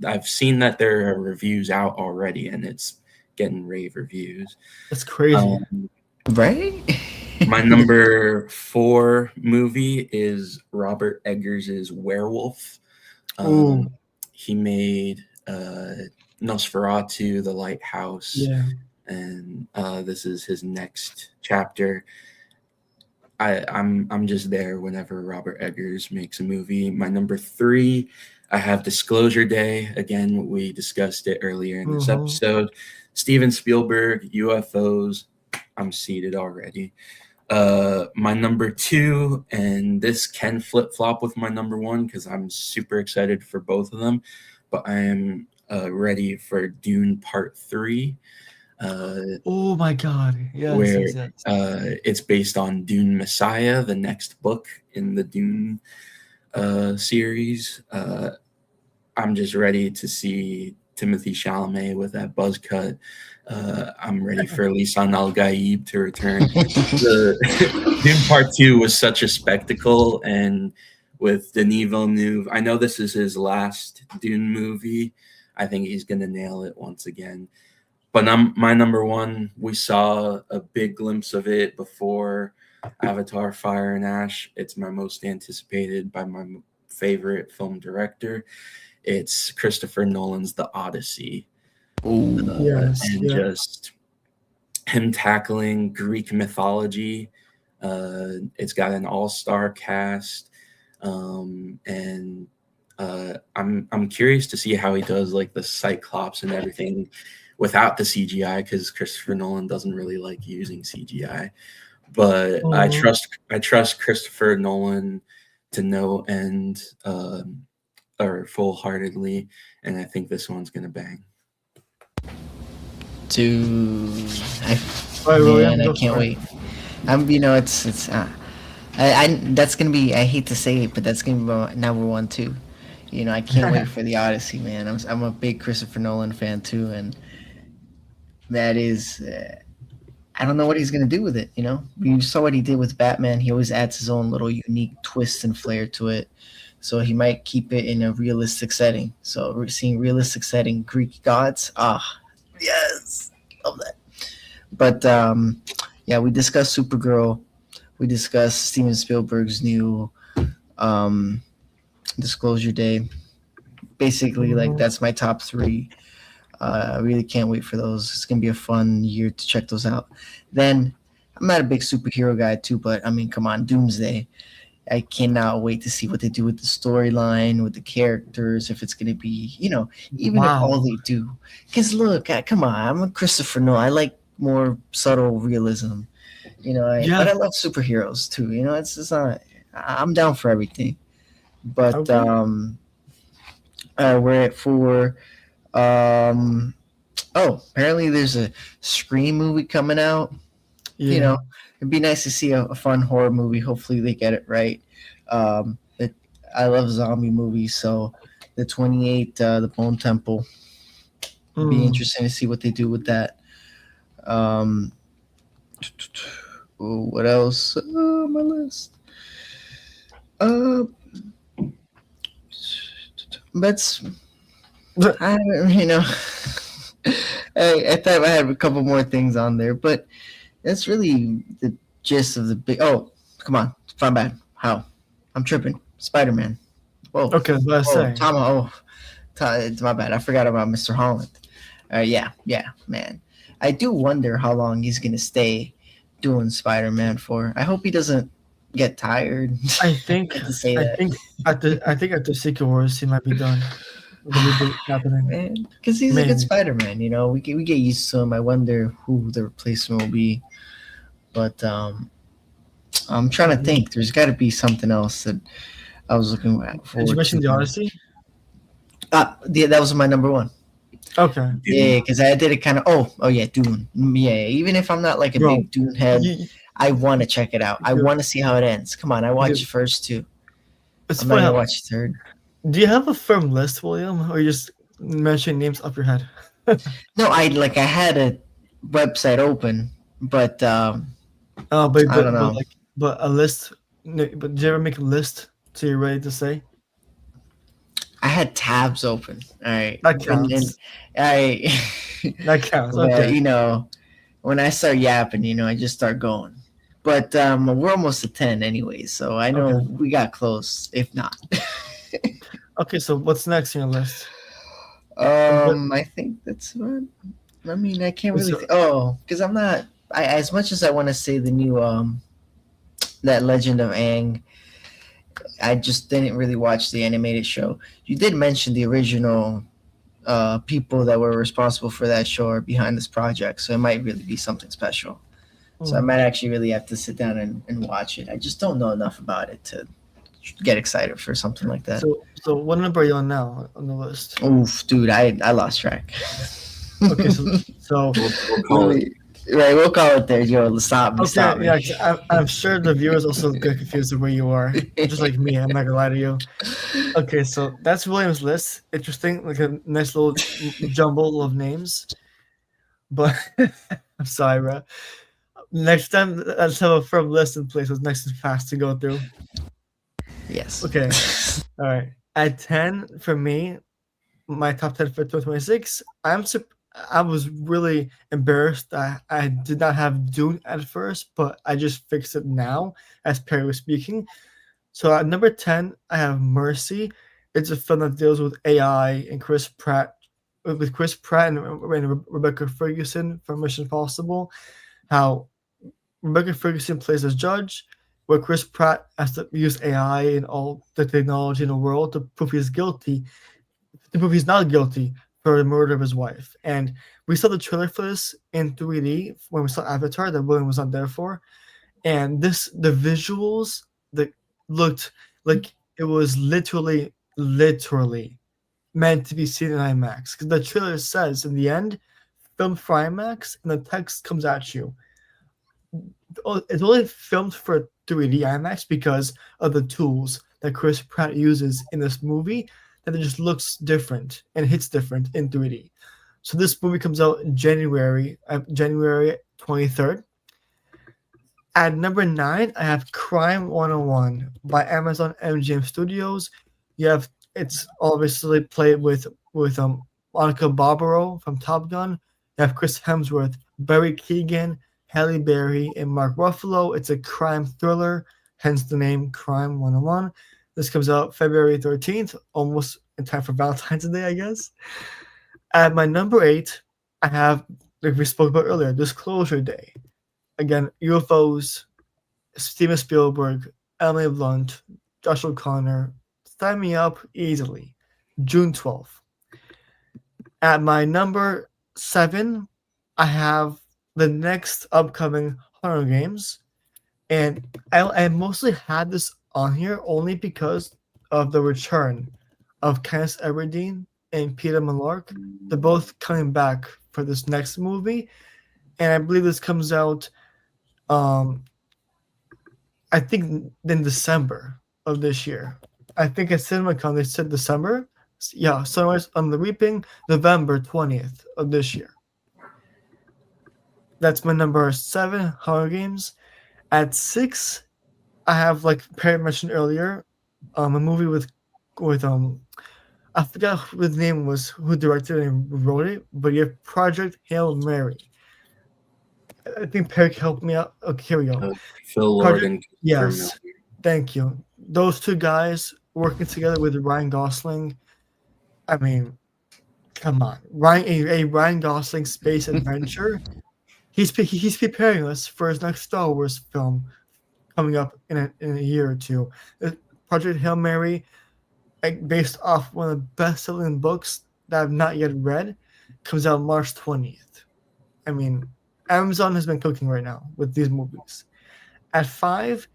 I've seen that there are reviews out already, and it's getting rave reviews. That's crazy. Um, Right? my number 4 movie is Robert Eggers' Werewolf. Oh, Um, he made Nosferatu, The Lighthouse, yeah. and this is his next chapter. I'm just there whenever Robert Eggers makes a movie. My number 3, I have Disclosure Day. Again, we discussed it earlier in this Mm-hmm. episode. Steven Spielberg, UFOs. I'm seated already. My number 2, and this can flip flop with my number 1 because I'm super excited for both of them, but I am ready for Dune Part 3. Oh my God. Yes, Where yes, yes. it's based on Dune Messiah, the next book in the Dune series. I'm just ready to see Timothy Chalamet with that buzz cut. I'm ready for Lisan Al Gaib to return. The Dune Part 2 was such a spectacle, and with Denis Villeneuve, I know this is his last Dune movie. I think he's going to nail it once again. But my number 1, we saw a big glimpse of it before Avatar: Fire and Ash. It's my most anticipated by my favorite film director. It's Christopher Nolan's The Odyssey, Ooh. Yes. and Yep. just him tackling Greek mythology. It's got an all-star cast, and I'm curious to see how he does like the Cyclops and everything without the CGI because Christopher Nolan doesn't really like using CGI. But Mhm. I trust Christopher Nolan to no end or full heartedly, and I think this one's gonna bang. Dude, All right, William, I go can't for it. wait. It's that's gonna be. I hate to say it, but that's gonna be my number one too. I can't wait for the Odyssey, man. I'm a big Christopher Nolan fan too, and that is. I don't know what he's gonna do with it. You saw what he did with Batman. He always adds his own little unique twist and flair to it. So he might keep it in a realistic setting. So we're seeing realistic setting Greek gods. Yes, love that. But yeah, we discussed Supergirl. We discussed Steven Spielberg's new um, Disclosure Day. Basically, like Mhm. that's my top three. I really can't wait for those. It's gonna be a fun year to check those out. Then I'm not a big superhero guy too, but I mean, come on, Doomsday. I cannot wait to see what they do with the storyline, with the characters. If it's gonna be, even if all Wow. they do, because look, come on, I'm a Christopher Nolan. I like more subtle realism. But Yeah. I love superheroes too. It's just not. I'm down for everything. But Okay. we're at 4. Um, apparently there's a Scream movie coming out. Yeah. It'd be nice to see a fun horror movie. Hopefully they get it right. It, I love zombie movies, so the 28th, the Bone Temple. It'd be Mm. interesting to see what they do with that. Um, what else? My list. Uh, that's I I thought I had a couple more things on there, but that's really the gist of the big. Oh, come on, fine bad. How? I'm tripping. Spider Man. Whoa, Okay, what I whoa, say. Tom. Oh, it's my bad. I forgot about Mr. Holland. Yeah, man. I do wonder how long he's gonna stay doing Spider Man for. I hope he doesn't get tired. I think I hate to say I that. think after Secret Wars he might be done with the reboot happening. Man, because he's a good Maybe. Spider-Man. We get used to him. I wonder who the replacement will be, but I'm trying to think. There's got to be something else that I was looking Did you forward mention to. the Odyssey? Yeah, that was my number one. Okay. Yeah, because I did it kind of. Oh yeah, Dune. Yeah, even if I'm not like a Bro, big Dune head, you, I want to check it out. I you, want to see how it ends. Come on, I watched you, the first two. it's I'm not funny gonna how, watch the third. do you have a firm list, William, or you just mention names off your head? No, I had a website open, but Oh, I don't know. but a list. But did you ever make a list so you're ready to say? I had tabs open. All right, That and counts. I, That counts. but Okay. when I start yapping, I just start going. But we're almost at 10 anyways, so I know Okay. we got close. If not, Okay. So what's next on your list? What I think that's what. I mean, I can't is really. your, Because I'm not. As much as I want to say the new that Legend of Aang, I just didn't really watch the animated show. You did mention the original people that were responsible for that show are behind this project, so it might really be something special. So I hmm. might actually really have to sit down and watch it. I just don't know enough about it to get excited for something like that. So what number are you on now on the list? Oof, dude, I lost track. Okay. So We'll call it. Right, we'll call it there. Yo, stop me, okay. stop me. Yeah. I'm sure the viewers also get confused of where you are, just like me. I'm not gonna lie to you. Okay. So that's William's list. Interesting, like a nice little jumble of names. But I'm sorry, bro. Next time, let's have a firm list in place. It's nice and fast to go through. Yes. Okay. All right. At 10 for me, my top 10 for 2026. I was really embarrassed that I did not have Dune at first, but I just fixed it now as Perry was speaking. So at number 10, I have Mercy. It's a film that deals with AI and Chris Pratt, with Chris Pratt and Rebecca Ferguson from Mission Impossible. How Rebecca Ferguson plays as judge, where Chris Pratt has to use AI and all the technology in the world to prove he's guilty, to prove he's not guilty for the murder of his wife. And we saw the trailer for this in 3D when we saw Avatar that William was not there for. And the visuals that looked like it was literally meant to be seen in IMAX. Because the trailer says in the end, filmed for IMAX, and the text comes at you. It's only filmed for 3D IMAX because of the tools that Chris Pratt uses in this movie. That it just looks different and hits different in 3D. So this movie comes out in January 23rd. At number 9, I have Crime 101 by Amazon MGM Studios. You have it's obviously played with Monica Barbaro from Top Gun. You have Chris Hemsworth, Barry Keoghan, Halle Berry, and Mark Ruffalo. It's a crime thriller, hence the name Crime 101. This comes out February 13th, almost in time for Valentine's Day, I guess. At my number 8, I have, like we spoke about earlier, Disclosure Day. Again, UFOs, Steven Spielberg, Emily Blunt, Josh O'Connor. Sign me up easily. June 12th. At my number 7, I have the next upcoming Hunger Games. And I mostly had this on here only because of the return of Candice Everdeen and Peter Mallark. They're both coming back for this next movie. And I believe this comes out I think in December of this year. I think at CinemaCon they said December. Yeah, Sunrise on the Reaping, November 20th of this year. That's my number 7, Hunger Games. At 6, I have, like Perry mentioned earlier, a movie with I forgot who the name was, who directed and wrote it, but you have Project Hail Mary. I think Perry helped me out. Okay, here we go. Phil Lord and Christopher Yes, Miller. thank you. Those two guys working together with Ryan Gosling. I mean, come on, a Ryan Gosling space adventure. He's preparing us for his next Star Wars film coming up in a year or two. Project Hail Mary, based off one of the best-selling books that I've not yet read, comes out March 20th. I mean, Amazon has been cooking right now with these movies. At 5,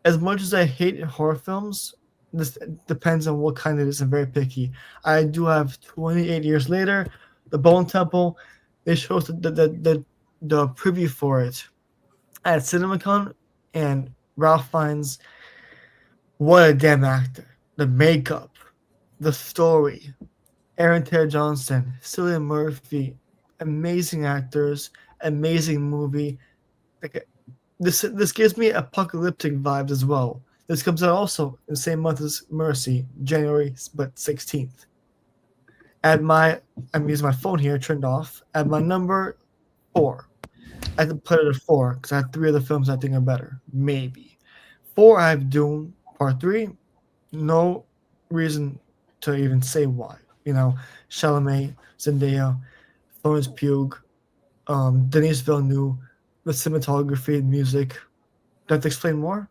as much as I hate horror films, this depends on what kind it is. I'm very picky. I do have 28 Years Later, The Bone Temple. They showed the preview for it at CinemaCon, and Ralph Fiennes, what a damn actor. The makeup, the story, Aaron Taylor Johnson, Cillian Murphy, amazing actors, amazing movie. Like, this gives me apocalyptic vibes as well. This comes out also in the same month as Mercy, January 16th. I'm using my phone here, turned off. At my number 4, I have to put it at 4 because I have 3 other films I think are better. Maybe 4, I have Dune Part 3. No reason to even say why. Chalamet, Zendaya, Florence Pugh, Denis Villeneuve, the cinematography and music. Do I have to explain more?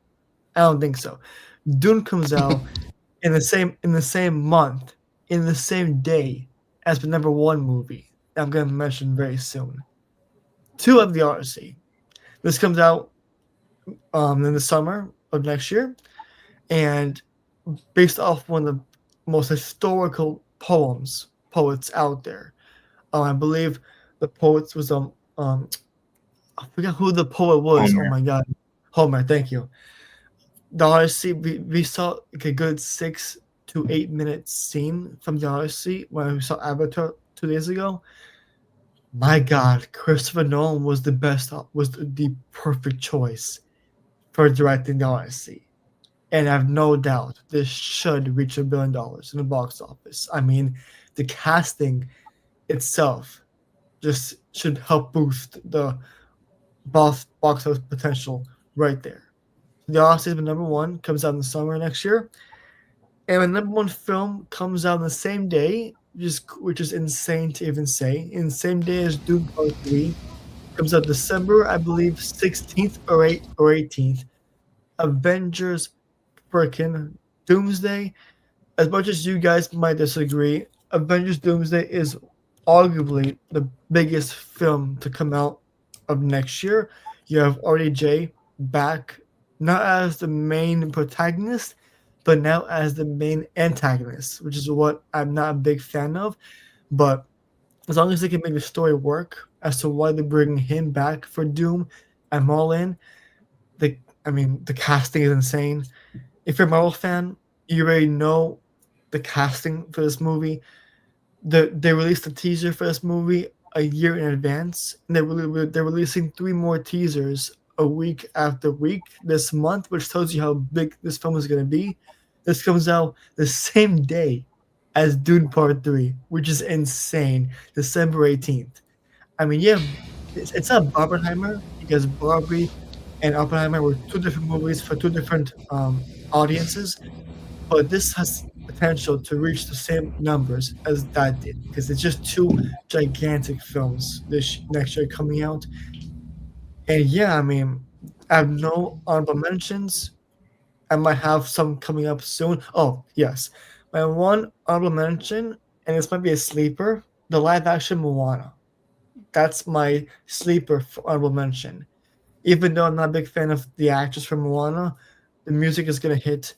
I don't think so. Dune comes out in the same month, in the same day as the number 1 movie that I'm going to mention very soon. 2 of the Odyssey. This comes out in the summer of next year, and based off one of the most historical poets out there. I believe the poet was I forgot who the poet was. Homer. Oh my god, Homer. Thank you. The Odyssey. We saw like a good 6 to 8 minute scene from the Odyssey when we saw Avatar 2 days ago. My God, Christopher Nolan was the perfect choice for directing the Odyssey. And I have no doubt this should reach $1 billion in the box office. I mean, the casting itself just should help boost the box office potential right there. The Odyssey is my number 1, comes out in the summer next year. And my number 1 film comes out on the same day, which is insane to even say. In the same day as Dune Part 3, comes out December, I believe, 16th or 18th. Avengers freaking Doomsday. As much as you guys might disagree, Avengers Doomsday is arguably the biggest film to come out of next year. You have RDJ back, not as the main protagonist, but now as the main antagonist, which is what I'm not a big fan of. But as long as they can make the story work as to why they're bringing him back for Doom, I'm all in. The casting is insane. If you're a Marvel fan, you already know the casting for this movie. They released a teaser for this movie a year in advance, and they're releasing 3 more teasers a week after week this month, which tells you how big this film is going to be. This comes out the same day as Dune Part 3, which is insane. December 18th. I mean, yeah, it's not Barbenheimer because Barbie and Oppenheimer were 2 different movies for 2 different audiences, but this has potential to reach the same numbers as that did because it's just 2 gigantic films this next year coming out. And yeah, I mean, I have no honorable mentions. I might have some coming up soon. Oh, yes. My one honorable mention, and this might be a sleeper, the live action Moana. That's my sleeper for honorable mention. Even though I'm not a big fan of the actress from Moana, the music is gonna hit,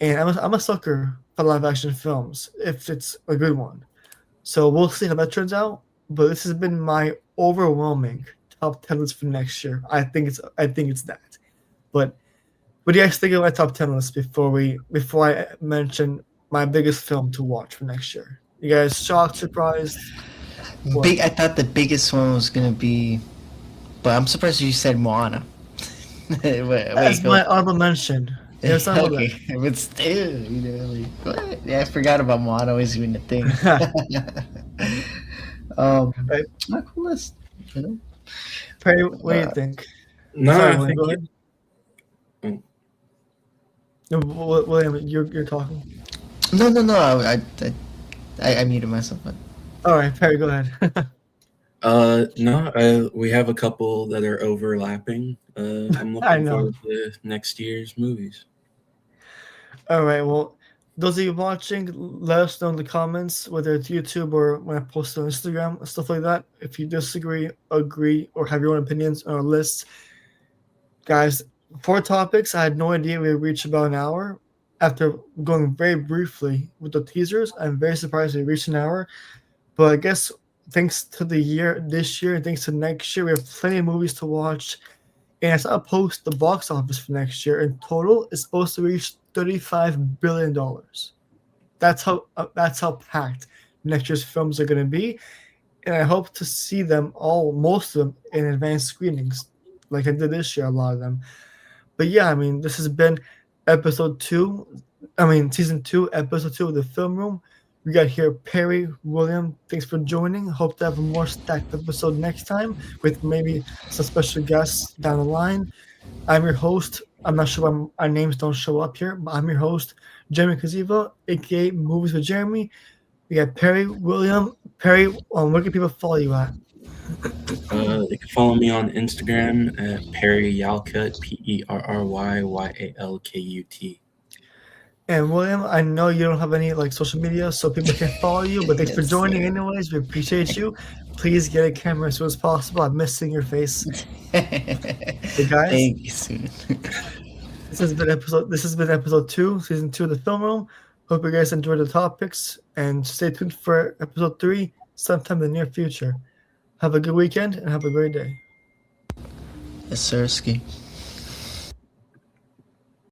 and I'm a sucker for live action films if it's a good one. So we'll see how that turns out. But this has been my overwhelming top 10 list for next year. I think it's that. But what do you guys think of my top 10 list before I mention my biggest film to watch for next year? You guys shocked, surprised? What? Big. I thought the biggest one was gonna be, but I'm surprised you said Moana. That's Go. my honorable mention. Yeah, it's not about Okay, but still, what? Yeah, I forgot about Moana was even a thing. Right. Not cool list, Perry, what do you think? No, Sorry, I William, think go ahead. No, William, you're talking. No. I muted myself. But All right, Perry, go ahead. no, we have a couple that are overlapping. I'm I looking know. forward to next year's movies. All right, well, those of you watching, let us know in the comments whether it's YouTube or when I post it on Instagram, stuff like that. If you disagree, agree, or have your own opinions on our list, guys. 4 topics. I had no idea we would reach about an hour. After going very briefly with the teasers, I'm very surprised we reached an hour. But I guess thanks to this year, and thanks to next year, we have plenty of movies to watch. And I saw a post the box office for next year in total is supposed to reach $35 billion. That's how packed next year's films are going to be, and I hope to see them all, most of them, in advanced screenings, like I did this year, a lot of them. But yeah, I mean, this has been episode 2. I mean, season 2, episode 2 of the Film Room. We got here Perry, William. Thanks for joining. Hope to have a more stacked episode next time with maybe some special guests down the line. I'm your host. I'm not sure why our names don't show up here, but I'm your host, Jeremy Kaziva, aka Movies with Jeremy. We got Perry, William. Perry, where can people follow you at? You can follow me on Instagram at Perry Yalkut, PerryYalkut. And William, I know you don't have any social media, so people can follow you. But thanks for Yes, joining, sir. anyways. We appreciate you. Please get a camera as soon as possible. I'm missing your face. Hey guys, Thank you, soon. this has been episode 2, season 2 of the Film Room. Hope you guys enjoyed the topics, and stay tuned for episode 3 sometime in the near future. Have a good weekend and have a great day. Yes, sir. Ski.